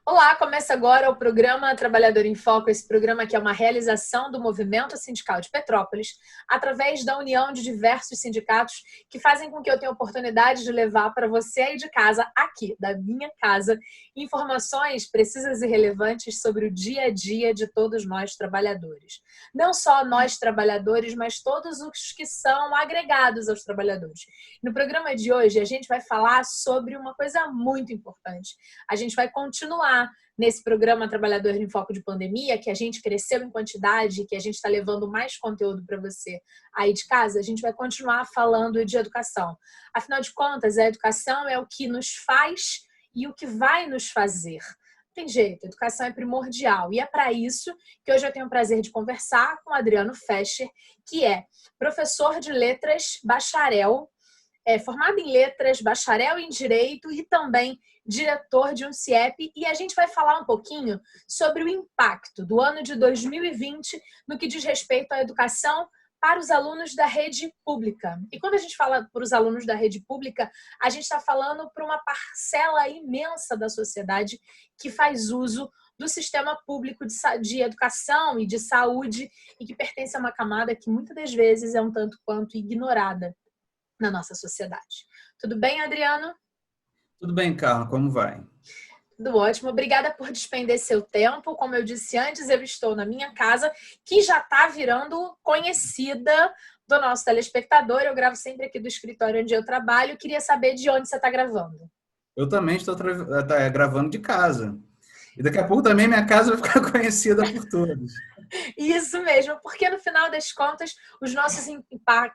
Olá, começa agora o programa Trabalhador em Foco, esse programa que é uma realização do Movimento Sindical de Petrópolis, através da união de diversos sindicatos que fazem com que eu tenha a oportunidade de levar para você aí de casa, aqui, da minha casa, informações precisas e relevantes sobre o dia a dia de todos nós trabalhadores. Não só nós trabalhadores, mas todos os que são agregados aos trabalhadores. No programa de hoje, a gente vai falar sobre uma coisa muito importante. A gente vai continuar nesse programa Trabalhador em Foco de Pandemia, que a gente cresceu em quantidade, que a gente está levando mais conteúdo para você aí de casa, a gente vai continuar falando de educação. Afinal de contas, a educação é o que nos faz e o que vai nos fazer. Não tem jeito, a educação é primordial. E é para isso que hoje eu tenho o prazer de conversar com o Adriano Fescher, que é professor de letras, bacharel, formado em letras, bacharel em direito e também diretor de um CIEP, e a gente vai falar um pouquinho sobre o impacto do ano de 2020 no que diz respeito à educação para os alunos da rede pública. E quando a gente fala para os alunos da rede pública, a gente está falando para uma parcela imensa da sociedade que faz uso do sistema público de educação e de saúde e que pertence a uma camada que muitas das vezes é um tanto quanto ignorada na nossa sociedade. Tudo bem, Adriano? Tudo bem, Carla, como vai? Tudo ótimo. Obrigada por despender seu tempo. Como eu disse antes, eu estou na minha casa, que já está virando conhecida do nosso telespectador. Eu gravo sempre aqui do escritório onde eu trabalho. Queria saber de onde você está gravando. Eu também estou gravando de casa. E daqui a pouco também minha casa vai ficar conhecida por todos. Isso mesmo, porque no final das contas, os nossos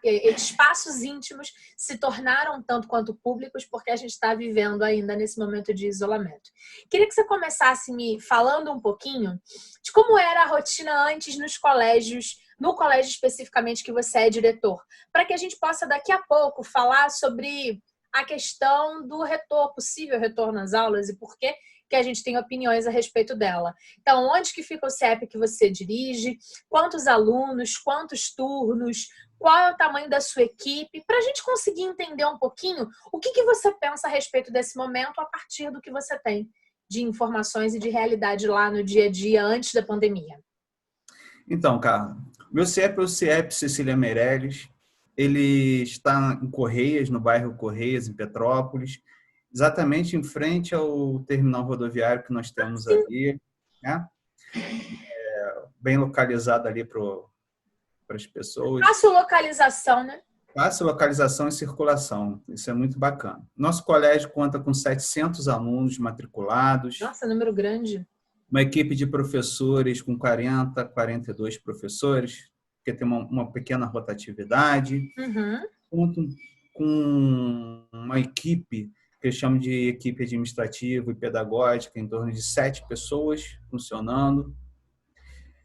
espaços íntimos se tornaram tanto quanto públicos, porque a gente está vivendo ainda nesse momento de isolamento. Queria que você começasse me falando um pouquinho de como era a rotina antes nos colégios, no colégio especificamente que você é diretor, para que a gente possa daqui a pouco falar sobre a questão do possível retorno às aulas e por que a gente tem opiniões a respeito dela. Então, onde que fica o CIEP que você dirige? Quantos alunos? Quantos turnos? Qual é o tamanho da sua equipe? Para a gente conseguir entender um pouquinho o que você pensa a respeito desse momento a partir do que você tem de informações e de realidade lá no dia a dia antes da pandemia. Então, Carla, meu CIEP é o CIEP Cecília Meirelles. Ele está em Correias, no bairro Correias, em Petrópolis, exatamente em frente ao terminal rodoviário que nós temos ali, né? Bem localizado ali para as pessoas. Fácil localização, né? Fácil localização e circulação. Isso é muito bacana. Nosso colégio conta com 700 alunos matriculados. Nossa, número grande. Uma equipe de professores com 40, 42 professores, porque tem uma pequena rotatividade. Uhum. Conto com uma equipe que eu chamo de equipe administrativa e pedagógica, em torno de 7 pessoas funcionando.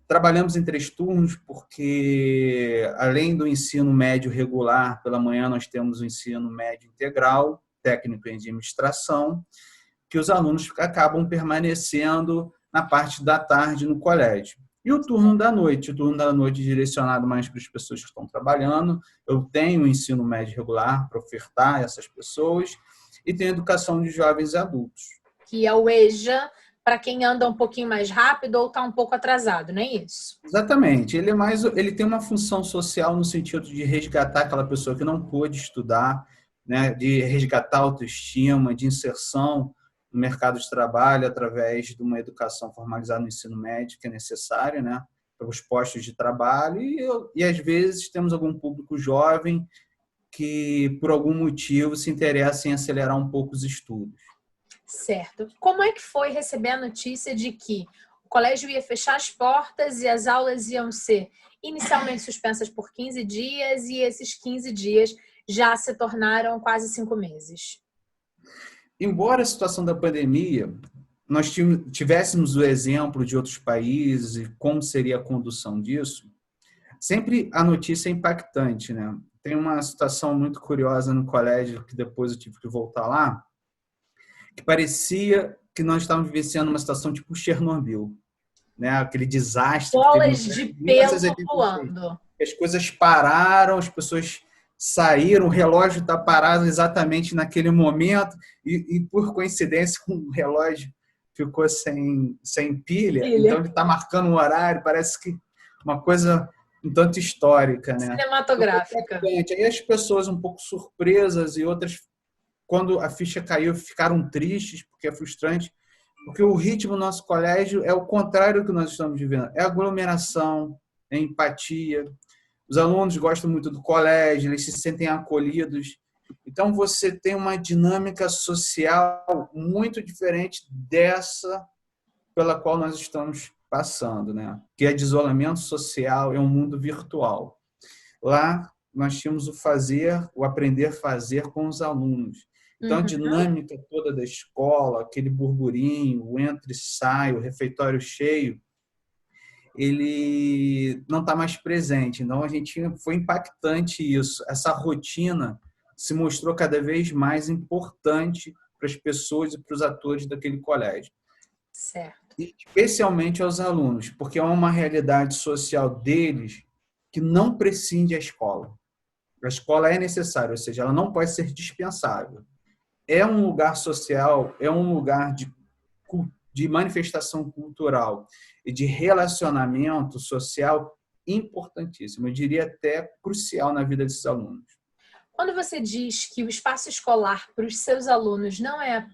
Trabalhamos em 3 turnos, porque além do ensino médio regular, pela manhã nós temos o ensino médio integral, técnico em administração, que os alunos acabam permanecendo na parte da tarde no colégio. E o turno da noite direcionado mais para as pessoas que estão trabalhando. Eu tenho o ensino médio regular para ofertar a essas pessoas e tenho educação de jovens e adultos. Que é o EJA, para quem anda um pouquinho mais rápido ou está um pouco atrasado, não é isso? Exatamente. Ele tem uma função social no sentido de resgatar aquela pessoa que não pôde estudar, né, de resgatar a autoestima, de inserção no mercado de trabalho através de uma educação formalizada no ensino médio, que é necessária, né, para os postos de trabalho. E às vezes temos algum público jovem que, por algum motivo, se interessa em acelerar um pouco os estudos. Certo. Como é que foi receber a notícia de que o colégio ia fechar as portas e as aulas iam ser inicialmente suspensas por 15 dias e esses 15 dias já se tornaram quase 5 meses? Embora a situação da pandemia, nós tivéssemos o exemplo de outros países e como seria a condução disso, sempre a notícia é impactante, né? Tem uma situação muito curiosa no colégio, que depois eu tive que voltar lá, que parecia que nós estávamos vivenciando uma situação tipo Chernobyl, né? Aquele desastre que teve Bolas de pelo voando. as coisas pararam, as pessoas saíram, o relógio está parado exatamente naquele momento e por coincidência, um relógio ficou sem pilha, então ele está marcando um horário, parece que uma coisa um tanto histórica, né? Cinematográfica. Aí as pessoas um pouco surpresas e outras, quando a ficha caiu, ficaram tristes, porque é frustrante, porque o ritmo do nosso colégio é o contrário do que nós estamos vivendo. É aglomeração, é empatia. Os alunos gostam muito do colégio, eles se sentem acolhidos. Então, você tem uma dinâmica social muito diferente dessa pela qual nós estamos passando, né? Que é de isolamento social, é um mundo virtual. Lá, nós tínhamos o aprender a fazer com os alunos. Então, a dinâmica toda da escola, aquele burburinho, o entra e sai, o refeitório cheio, ele não está mais presente. Então, foi impactante isso. Essa rotina se mostrou cada vez mais importante para as pessoas e para os atores daquele colégio. Certo. E especialmente aos alunos, porque é uma realidade social deles que não prescinde a escola. A escola é necessária, ou seja, ela não pode ser dispensável. É um lugar social, é um lugar de manifestação cultural e de relacionamento social importantíssimo, eu diria até crucial na vida desses alunos. Quando você diz que o espaço escolar para os seus alunos não é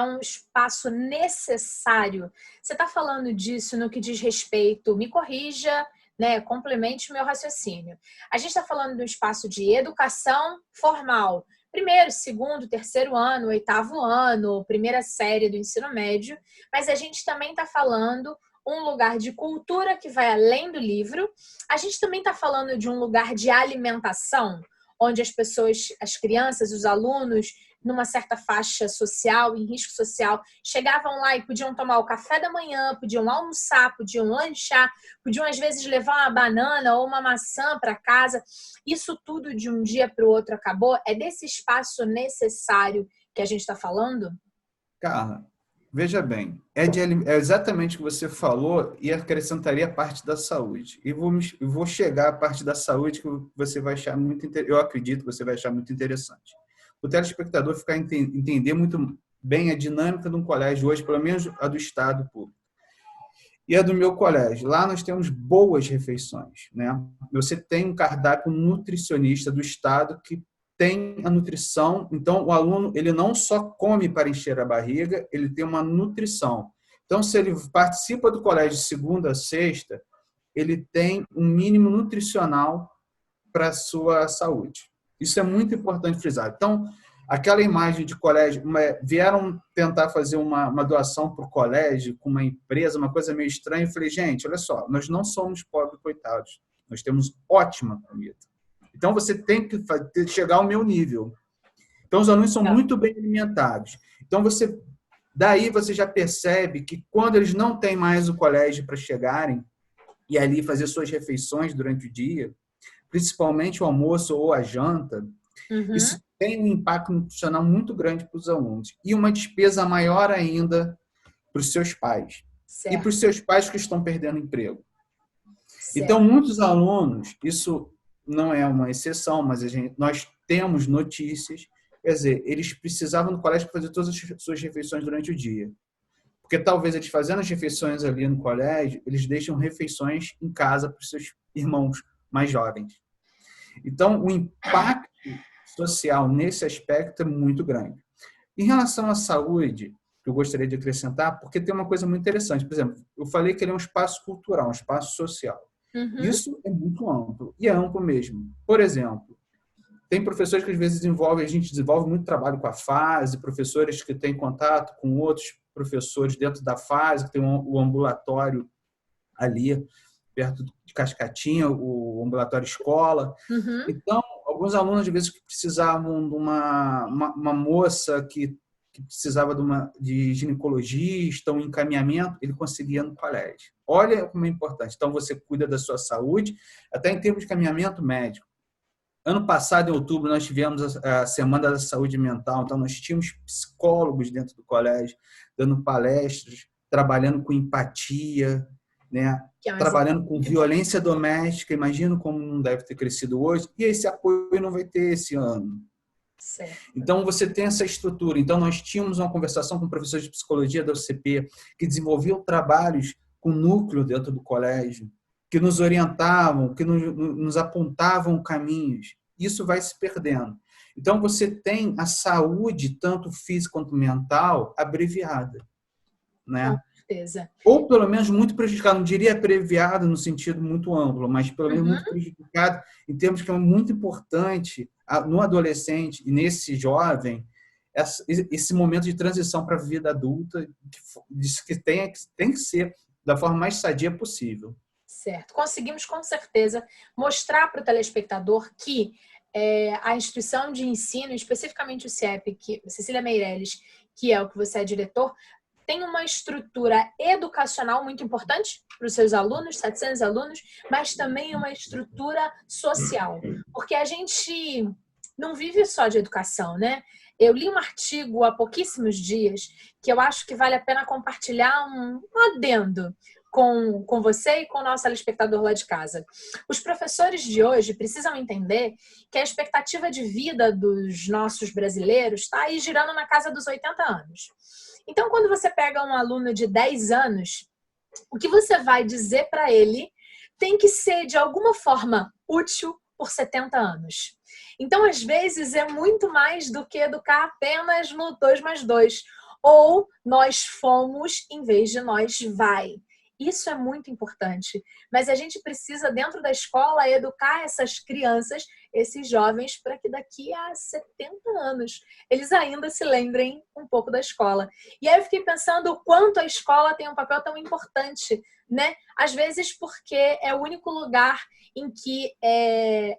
um espaço necessário, você está falando disso no que diz respeito, me corrija, né, complemente o meu raciocínio. A gente está falando de um espaço de educação formal, primeiro, segundo, terceiro ano, oitavo ano, primeira série do ensino médio, mas a gente também está falando um lugar de cultura que vai além do livro. A gente também está falando de um lugar de alimentação, onde as pessoas, as crianças, os alunos, numa certa faixa social, em risco social, chegavam lá e podiam tomar o café da manhã, podiam almoçar, podiam lanchar, podiam às vezes levar uma banana ou uma maçã para casa. Isso tudo de um dia para o outro acabou? É desse espaço necessário que a gente está falando? Carla, veja bem, é exatamente o que você falou e acrescentaria a parte da saúde. E vou chegar à parte da saúde que você vai achar eu acredito que você vai achar muito interessante. O telespectador entender muito bem a dinâmica de um colégio hoje, pelo menos a do Estado público. E a do meu colégio. Lá nós temos boas refeições, né? Você tem um cardápio nutricionista do Estado que tem a nutrição. Então, o aluno ele não só come para encher a barriga, ele tem uma nutrição. Então, se ele participa do colégio de segunda a sexta, ele tem um mínimo nutricional para a sua saúde. Isso é muito importante frisar. Então, aquela imagem de colégio, vieram tentar fazer uma doação para o colégio com uma empresa, uma coisa meio estranha. Eu falei, gente, olha só, nós não somos pobres coitados. Nós temos ótima comida. Então, você tem que chegar ao meu nível. Então, os alunos são muito bem alimentados. Então, daí você já percebe que quando eles não têm mais o colégio para chegarem e ali fazer suas refeições durante o dia, principalmente o almoço ou a janta, isso tem um impacto nutricional muito grande para os alunos. E uma despesa maior ainda para os seus pais. Certo. E para os seus pais que estão perdendo emprego. Certo. Então, muitos alunos, isso não é uma exceção, mas nós temos notícias, quer dizer, eles precisavam do colégio para fazer todas as suas refeições durante o dia. Porque talvez eles fazendo as refeições ali no colégio, eles deixam refeições em casa para os seus irmãos mais jovens. Então, o impacto social nesse aspecto é muito grande. Em relação à saúde, que eu gostaria de acrescentar, porque tem uma coisa muito interessante. Por exemplo, eu falei que ele é um espaço cultural, um espaço social. Isso é muito amplo, e é amplo mesmo. Por exemplo, tem professores que às vezes a gente desenvolve muito trabalho com a fase, professores que têm contato com outros professores dentro da fase, que tem o ambulatório ali, perto de Cascatinha, o ambulatório escola. Então, alguns alunos, às vezes, que precisavam de uma moça que precisava de ginecologista, um encaminhamento, ele conseguia no colégio. Olha como é importante. Então, você cuida da sua saúde, até em termos de encaminhamento médico. Ano passado, em outubro, nós tivemos a Semana da Saúde Mental, então nós tínhamos psicólogos dentro do colégio, dando palestras, trabalhando com empatia, né? Trabalhando com violência doméstica, imagino como não deve ter crescido hoje, e esse apoio não vai ter esse ano. Certo. Então, você tem essa estrutura. Então, nós tínhamos uma conversação com professores de psicologia da UCP que desenvolviam trabalhos com núcleo dentro do colégio, que nos orientavam, que nos apontavam caminhos. Isso vai se perdendo. Então, você tem a saúde, tanto física quanto mental, abreviada, Com né? certeza. Ou, pelo menos, muito prejudicado. Não diria abreviado no sentido muito amplo, mas, pelo menos, muito prejudicado em termos que é muito importante no adolescente e nesse jovem, esse momento de transição para a vida adulta, que tem que ser da forma mais sadia possível. Certo. Conseguimos, com certeza, mostrar para o telespectador que a instituição de ensino, especificamente o CIEP, Cecília Meirelles, que é o que você é diretor, tem uma estrutura educacional muito importante para os seus alunos, 700 alunos, mas também uma estrutura social. Porque a gente não vive só de educação, né? Eu li um artigo há pouquíssimos dias que eu acho que vale a pena compartilhar um adendo com você e com o nosso telespectador lá de casa. Os professores de hoje precisam entender que a expectativa de vida dos nossos brasileiros está aí girando na casa dos 80 anos. Então, quando você pega um aluno de 10 anos, o que você vai dizer para ele tem que ser, de alguma forma, útil por 70 anos. Então, às vezes, é muito mais do que educar apenas no 2+2. Ou nós fomos, em vez de nós vai. Isso é muito importante. Mas a gente precisa, dentro da escola, educar essas crianças, esses jovens, para que daqui a 70 anos eles ainda se lembrem um pouco da escola. E aí eu fiquei pensando o quanto a escola tem um papel tão importante, né? Às vezes porque é o único lugar em que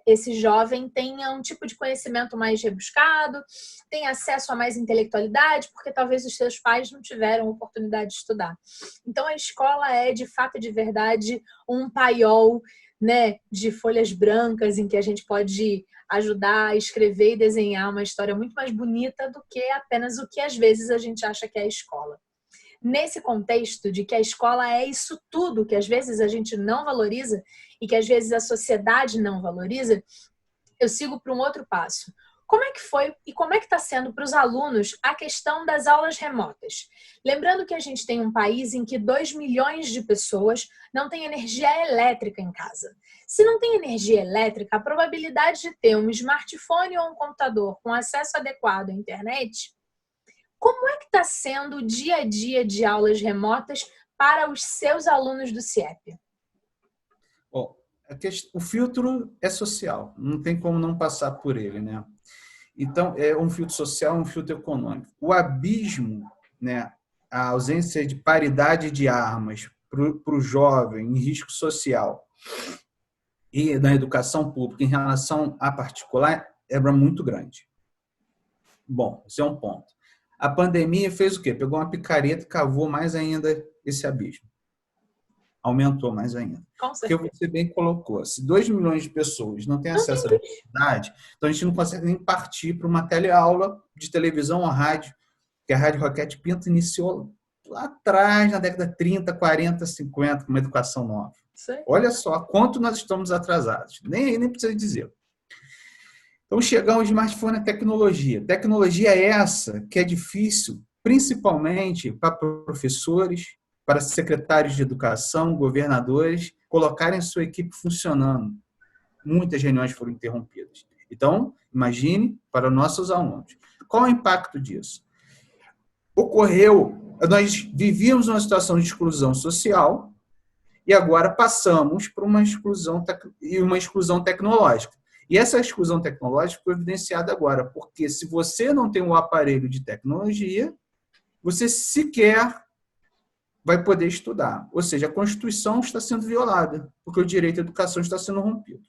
esse jovem tenha um tipo de conhecimento mais rebuscado, tenha acesso a mais intelectualidade, porque talvez os seus pais não tiveram oportunidade de estudar. Então, a escola é, de fato, de verdade, um paiol, né, de folhas brancas em que a gente pode ajudar a escrever e desenhar uma história muito mais bonita do que apenas o que, às vezes, a gente acha que é a escola. Nesse contexto de que a escola é isso tudo que às vezes a gente não valoriza e que às vezes a sociedade não valoriza, eu sigo para um outro passo. Como é que foi e como é que está sendo para os alunos a questão das aulas remotas? Lembrando que a gente tem um país em que 2 milhões de pessoas não têm energia elétrica em casa. Se não tem energia elétrica, a probabilidade de ter um smartphone ou um computador com acesso adequado à internet. Como é que está sendo o dia a dia de aulas remotas para os seus alunos do CIEP? Bom, o filtro é social, não tem como não passar por ele, né? Então, é um filtro social, um filtro econômico. O abismo, né, a ausência de paridade de armas para o jovem em risco social e na educação pública em relação à particular é muito grande. Bom, esse é um ponto. A pandemia fez o quê? Pegou uma picareta e cavou mais ainda esse abismo. Aumentou mais ainda. Porque você bem colocou, se 2 milhões de pessoas não têm acesso à eletricidade, então a gente não consegue nem partir para uma teleaula de televisão ou rádio, que a Rádio Roquete Pinto iniciou lá atrás, na década 30, 40, 50, com uma educação nova. Sim. Olha só quanto nós estamos atrasados. Nem precisa dizer. Então, chegar um smartphone é tecnologia. Tecnologia é essa que é difícil, principalmente para professores, para secretários de educação, governadores, colocarem sua equipe funcionando. Muitas reuniões foram interrompidas. Então, imagine para nossos alunos. Qual é o impacto disso? Nós vivíamos uma situação de exclusão social e agora passamos por uma exclusão tecnológica. E essa exclusão tecnológica foi evidenciada agora, porque se você não tem um aparelho de tecnologia, você sequer vai poder estudar. Ou seja, a Constituição está sendo violada, porque o direito à educação está sendo rompido.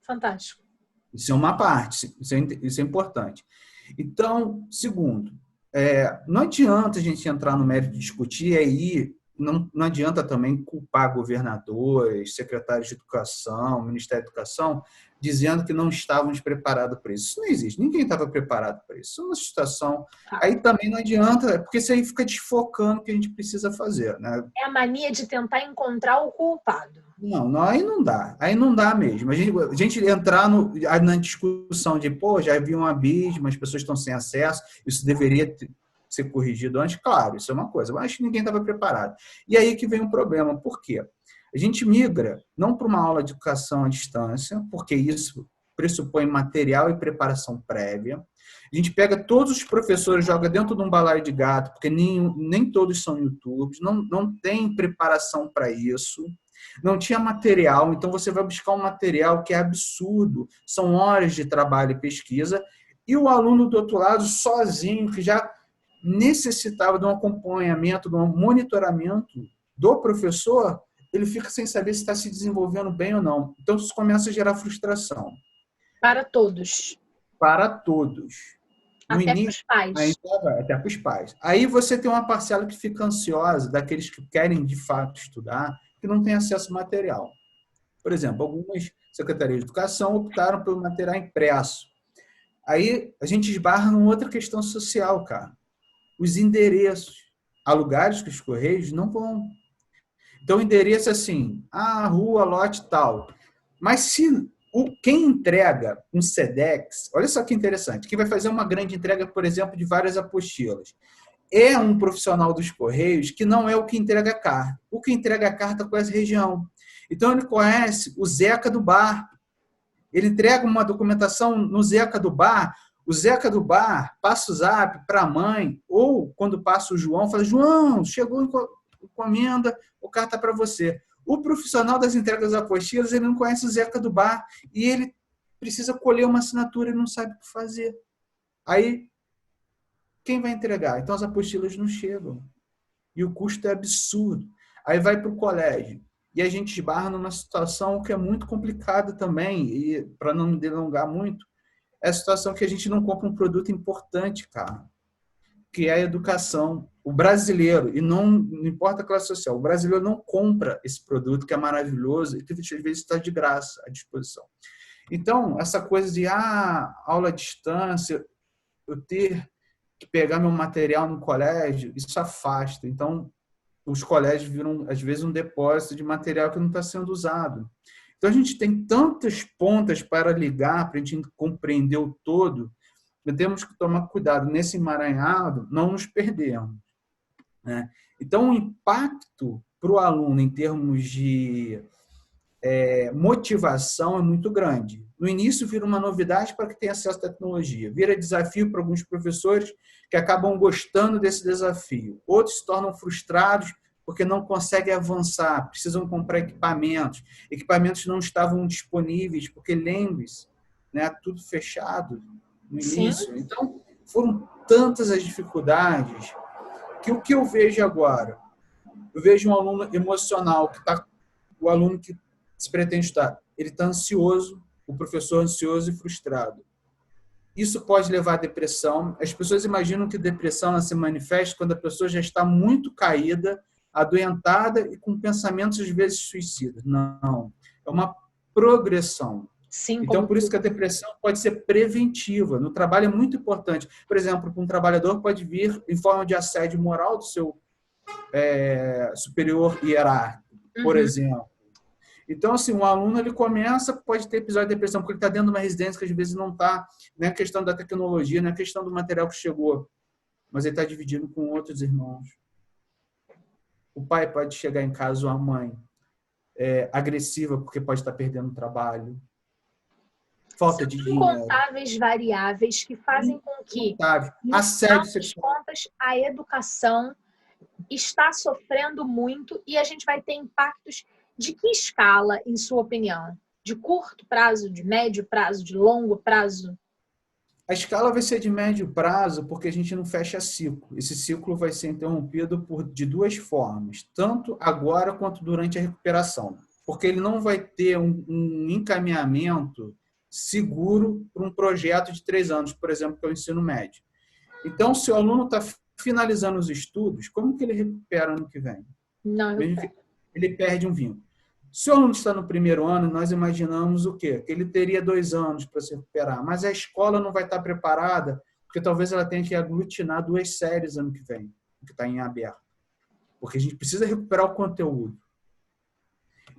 Fantástico. Isso é uma parte, isso é importante. Então, segundo, não adianta a gente entrar no mérito de discutir aí não adianta também culpar governadores, secretários de educação, Ministério da Educação, dizendo que não estávamos preparados para isso. Isso não existe. Ninguém estava preparado para isso. Isso é uma situação. Aí também não adianta, porque isso aí fica desfocando o que a gente precisa fazer, né? É a mania de tentar encontrar o culpado. Não, aí não dá. Aí não dá mesmo. A gente entrar na discussão de, pô, já havia um abismo, as pessoas estão sem acesso, isso deveria ser corrigido antes, claro, isso é uma coisa, mas ninguém estava preparado. E aí que vem um problema. Por quê? A gente migra não para uma aula de educação à distância, porque isso pressupõe material e preparação prévia. A gente pega todos os professores, joga dentro de um balaio de gato, porque nem todos são YouTubers, não tem preparação para isso, não tinha material, então você vai buscar um material que é absurdo, são horas de trabalho e pesquisa, e o aluno do outro lado, sozinho, que já necessitava de um acompanhamento, de um monitoramento do professor, ele fica sem saber se está se desenvolvendo bem ou não. Então, isso começa a gerar frustração. Para todos. Para todos. No até início, para os pais. Até para os pais. Aí você tem uma parcela que fica ansiosa, daqueles que querem, de fato, estudar, que não tem acesso ao material. Por exemplo, algumas secretarias de educação optaram pelo material impresso. Aí a gente esbarra numa outra questão social, cara. Os endereços. Há lugares que os correios não vão. Então, o endereço é assim, rua, lote tal. Mas se quem entrega um SEDEX, olha só que interessante, quem vai fazer uma grande entrega, por exemplo, de várias apostilas, é um profissional dos Correios que não é o que entrega a carta. O que entrega a carta conhece a região. Então, ele conhece o Zeca do bar. Ele entrega uma documentação no Zeca do bar, o Zeca do bar passa o zap para a mãe, ou quando passa o João, fala, João, chegou encomenda, o carta para você. O profissional das entregas apostilas, ele não conhece o Zeca do bar e ele precisa colher uma assinatura e não sabe o que fazer. Aí, quem vai entregar? Então, as apostilas não chegam. E o custo é absurdo. Aí vai para o colégio. E a gente esbarra numa situação que é muito complicada também, e para não me delongar muito, é a situação que a gente não compra um produto importante, cara, que é a educação. O brasileiro, e não importa a classe social, o brasileiro não compra esse produto que é maravilhoso e que às vezes está de graça à disposição. Então, essa coisa de aula à distância, eu ter que pegar meu material no colégio, isso afasta. Então, os colégios viram, às vezes, um depósito de material que não está sendo usado. Então, a gente tem tantas pontas para ligar, para a gente compreender o todo, que temos que tomar cuidado nesse emaranhado, não nos perdermos, né? Então, o impacto para o aluno em termos de motivação é muito grande. No início, vira uma novidade para quem tem acesso à tecnologia. Vira desafio para alguns professores que acabam gostando desse desafio. Outros se tornam frustrados porque não conseguem avançar, precisam comprar equipamentos. Equipamentos não estavam disponíveis, porque lembre-se, né, tudo fechado no início. Sim. Então, foram tantas as dificuldades que o que eu vejo agora? Eu vejo um aluno emocional, o aluno que se pretende estudar, ele está ansioso, o professor ansioso e frustrado. Isso pode levar à depressão. As pessoas imaginam que depressão se manifesta quando a pessoa já está muito caída, adoentada e com pensamentos, às vezes, suicidas. Não. É uma progressão. Sim, então, por isso que a depressão pode ser preventiva. No trabalho é muito importante. Por exemplo, um trabalhador pode vir em forma de assédio moral do seu superior hierárquico, por exemplo. Então, assim, um aluno ele pode ter episódio de depressão, porque ele está dentro de uma residência que às vezes não está, não é questão da tecnologia, não é questão do material que chegou, mas ele está dividindo com outros irmãos. O pai pode chegar em casa, ou a mãe, agressiva, porque pode estar perdendo o trabalho. Falta de dinheiro. Incontáveis variáveis que fazem com que, no final das contas, a educação está sofrendo muito e a gente vai ter impactos de que escala, em sua opinião? De curto prazo, de médio prazo, de longo prazo? A escala vai ser de médio prazo porque a gente não fecha ciclo. Esse ciclo vai ser interrompido de duas formas, tanto agora quanto durante a recuperação. Porque ele não vai ter um encaminhamento seguro para um projeto de 3 anos, por exemplo, que é o ensino médio. Então, se o aluno está finalizando os estudos, como que ele recupera ano que vem? Não, Ele perde um vínculo. Se o aluno está no primeiro ano, nós imaginamos o quê? Que ele teria 2 anos para se recuperar, mas a escola não vai estar preparada, porque talvez ela tenha que aglutinar 2 séries ano que vem, que está em aberto. Porque a gente precisa recuperar o conteúdo.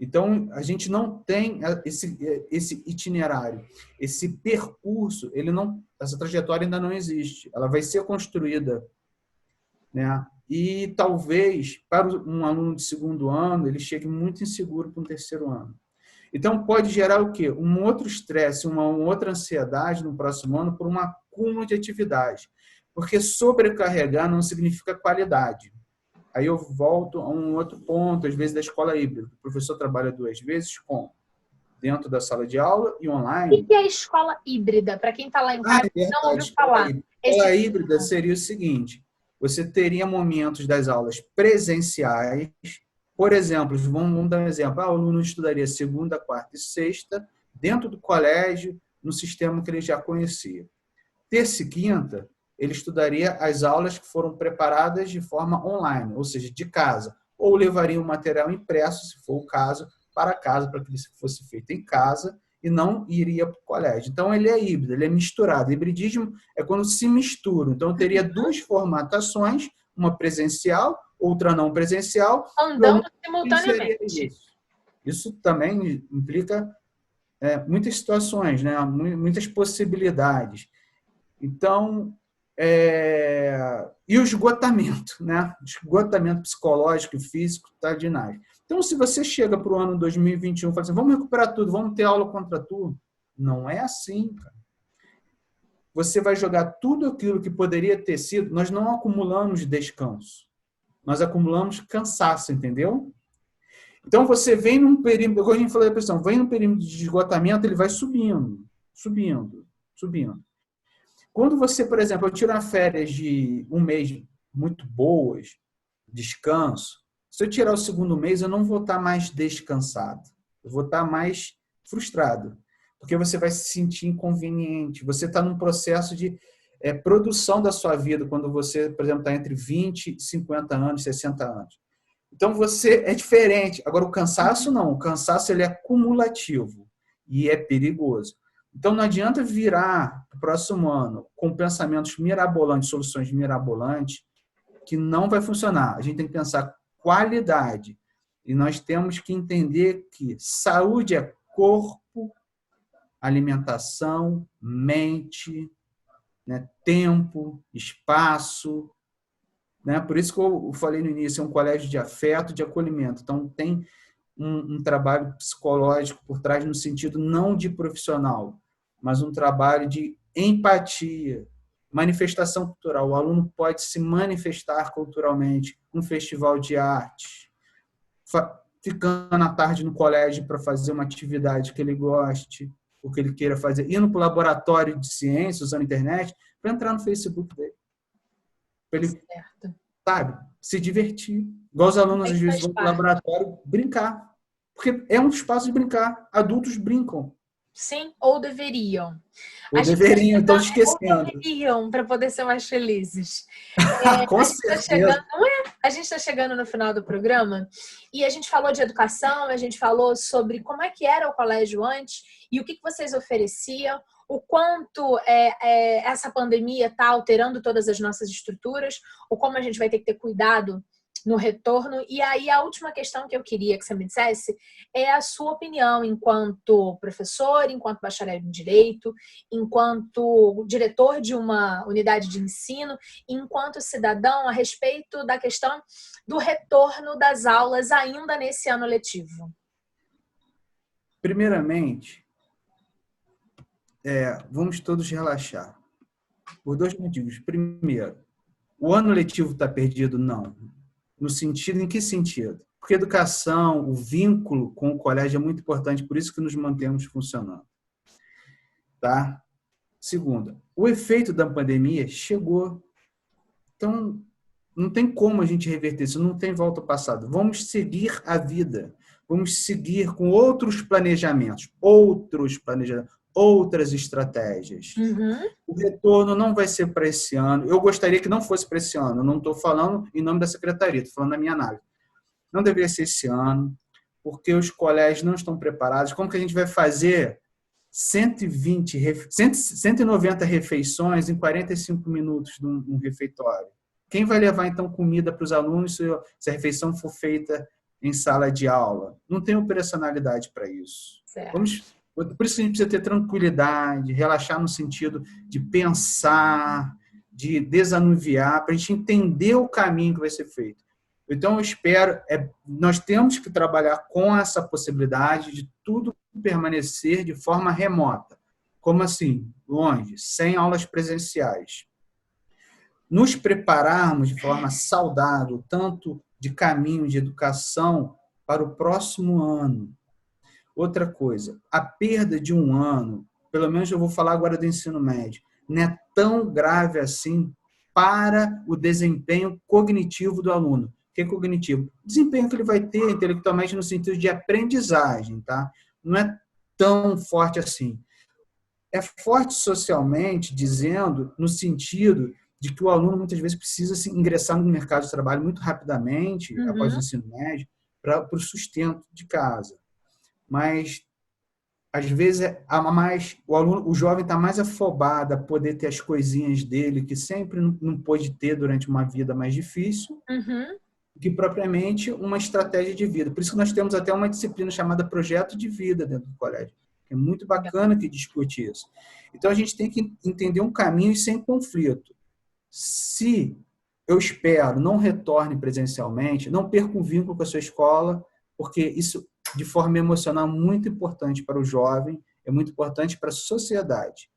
Então, a gente não tem esse itinerário, esse percurso, essa trajetória ainda não existe. Ela vai ser construída, né? E talvez, para um aluno de segundo ano, ele chegue muito inseguro para um terceiro ano. Então, pode gerar o quê? Um outro estresse, uma outra ansiedade no próximo ano por um acúmulo de atividade. Porque sobrecarregar não significa qualidade. Aí eu volto a um outro ponto, às vezes, da escola híbrida. O professor trabalha 2 vezes dentro da sala de aula e online. O que é a escola híbrida? Para quem está lá em casa, não ouviu falar. A escola híbrida seria o seguinte: você teria momentos das aulas presenciais. Por exemplo, vamos dar um exemplo. O aluno estudaria segunda, quarta e sexta dentro do colégio, no sistema que ele já conhecia. Terça e quinta, ele estudaria as aulas que foram preparadas de forma online, ou seja, de casa. Ou levaria o material impresso, se for o caso, para casa, para que isso fosse feito em casa e não iria para o colégio. Então, ele é híbrido, ele é misturado. Hibridismo é quando se mistura. Então, eu teria 2 formatações, uma presencial, outra não presencial. Andando simultaneamente. Isso também implica muitas situações, né? Muitas possibilidades. Então, e o esgotamento, né? Esgotamento psicológico e físico está ginásio. Então, se você chega para o ano 2021 e fala assim, vamos recuperar tudo, vamos ter aula contra tudo, não é assim, cara. Você vai jogar tudo aquilo que poderia ter sido, nós não acumulamos descanso, nós acumulamos cansaço, entendeu? Então, você vem num período, como a gente falou da pressão, vem num período de esgotamento, ele vai subindo, subindo, subindo. Quando você, por exemplo, eu tiro uma férias de um mês muito boas, descanso, se eu tirar o segundo mês, eu não vou estar mais descansado. Eu vou estar mais frustrado. Porque você vai se sentir inconveniente. Você está num processo de produção da sua vida, quando você, por exemplo, está entre 20, 50 anos, 60 anos. Então, você é diferente. Agora, o cansaço não. O cansaço ele é acumulativo e é perigoso. Então, não adianta virar para o próximo ano com pensamentos mirabolantes, soluções mirabolantes, que não vai funcionar. A gente tem que pensar qualidade. E nós temos que entender que saúde é corpo, alimentação, mente, né, tempo, espaço. Né? Por isso que eu falei no início, é um colégio de afeto, de acolhimento. Então, tem um trabalho psicológico por trás, no sentido não de profissional, mas um trabalho de empatia, manifestação cultural. O aluno pode se manifestar culturalmente num festival de arte, ficando à tarde no colégio para fazer uma atividade que ele goste, o que ele queira fazer, indo para o laboratório de ciência, usando a internet, para entrar no Facebook dele. Para ele, sabe, se divertir. Igual os alunos, às vezes, vão para o laboratório brincar. Porque é um espaço de brincar. Adultos brincam. Sim, ou deveriam. Ou deveriam, estão esquecendo. Ou deveriam, para poder ser mais felizes. Com certeza. A gente está chegando no final do programa e a gente falou de educação, a gente falou sobre como é que era o colégio antes e o que vocês ofereciam, o quanto essa pandemia está alterando todas as nossas estruturas, ou como a gente vai ter que ter cuidado no retorno. E aí a última questão que eu queria que você me dissesse é a sua opinião enquanto professor, enquanto bacharel em Direito, enquanto diretor de uma unidade de ensino, enquanto cidadão, a respeito da questão do retorno das aulas ainda nesse ano letivo. Primeiramente, vamos todos relaxar. Por 2 motivos. Primeiro, o ano letivo está perdido? Não. No sentido, em que sentido? Porque a educação, o vínculo com o colégio é muito importante, por isso que nos mantemos funcionando. Tá? Segundo, o efeito da pandemia chegou. Então, não tem como a gente reverter isso, não tem volta ao passado. Vamos seguir a vida, vamos seguir com outros planejamentos, outras estratégias. O retorno não vai ser para esse ano. Eu gostaria que não fosse para esse ano. Eu não estou falando em nome da secretaria, estou falando na minha análise. Não deveria ser esse ano, porque os colégios não estão preparados. Como que a gente vai fazer 190 refeições em 45 minutos num refeitório? Quem vai levar, então, comida para os alunos se a refeição for feita em sala de aula? Não tem operacionalidade para isso. Por isso a gente precisa ter tranquilidade, relaxar no sentido de pensar, de desanuviar, para a gente entender o caminho que vai ser feito. Então, eu espero, nós temos que trabalhar com essa possibilidade de tudo permanecer de forma remota. Como assim? Longe, sem aulas presenciais. Nos prepararmos de forma saudável, tanto de caminho de educação para o próximo ano. Outra coisa, a perda de um ano, pelo menos eu vou falar agora do ensino médio, não é tão grave assim para o desempenho cognitivo do aluno. O que é cognitivo? O desempenho que ele vai ter intelectualmente no sentido de aprendizagem, tá? Não é tão forte assim. É forte socialmente, dizendo, no sentido de que o aluno muitas vezes precisa se ingressar no mercado de trabalho muito rapidamente, após o ensino médio, para o sustento de casa. Mas às vezes o jovem está mais afobado a poder ter as coisinhas dele que sempre não pôde ter durante uma vida mais difícil, que propriamente uma estratégia de vida. Por isso que nós temos até uma disciplina chamada projeto de vida dentro do colégio. É muito bacana que discute isso. Então a gente tem que entender um caminho sem conflito. Se eu espero não retorne presencialmente, não perca um vínculo com a sua escola, porque isso de forma emocional muito importante para o jovem, é muito importante para a sociedade.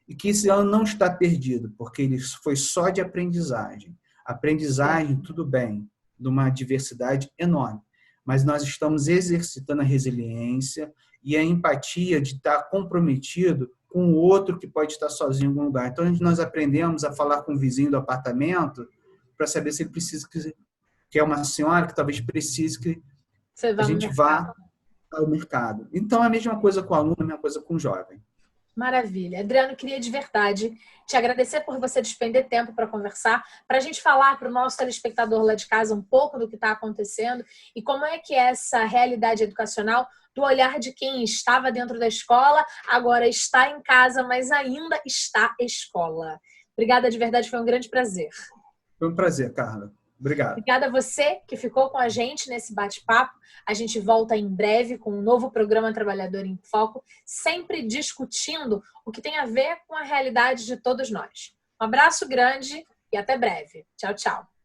E que esse ano não está perdido, porque ele foi só de aprendizagem. Aprendizagem, tudo bem, de uma diversidade enorme, mas nós estamos exercitando a resiliência e a empatia de estar comprometido com o outro que pode estar sozinho em algum lugar. Então, nós aprendemos a falar com o vizinho do apartamento para saber se ele precisa, que é uma senhora que talvez precise que a gente vá ao mercado. Então, é a mesma coisa com o aluno, a mesma coisa com o jovem. Maravilha. Adriano, queria de verdade te agradecer por você despender tempo para conversar, para a gente falar para o nosso telespectador lá de casa um pouco do que está acontecendo e como é que é essa realidade educacional do olhar de quem estava dentro da escola, agora está em casa, mas ainda está escola. Obrigada de verdade, foi um grande prazer. Foi um prazer, Carla. Obrigado. Obrigada a você que ficou com a gente nesse bate-papo. A gente volta em breve com um novo programa Trabalhador em Foco, sempre discutindo o que tem a ver com a realidade de todos nós. Um abraço grande e até breve. Tchau, tchau.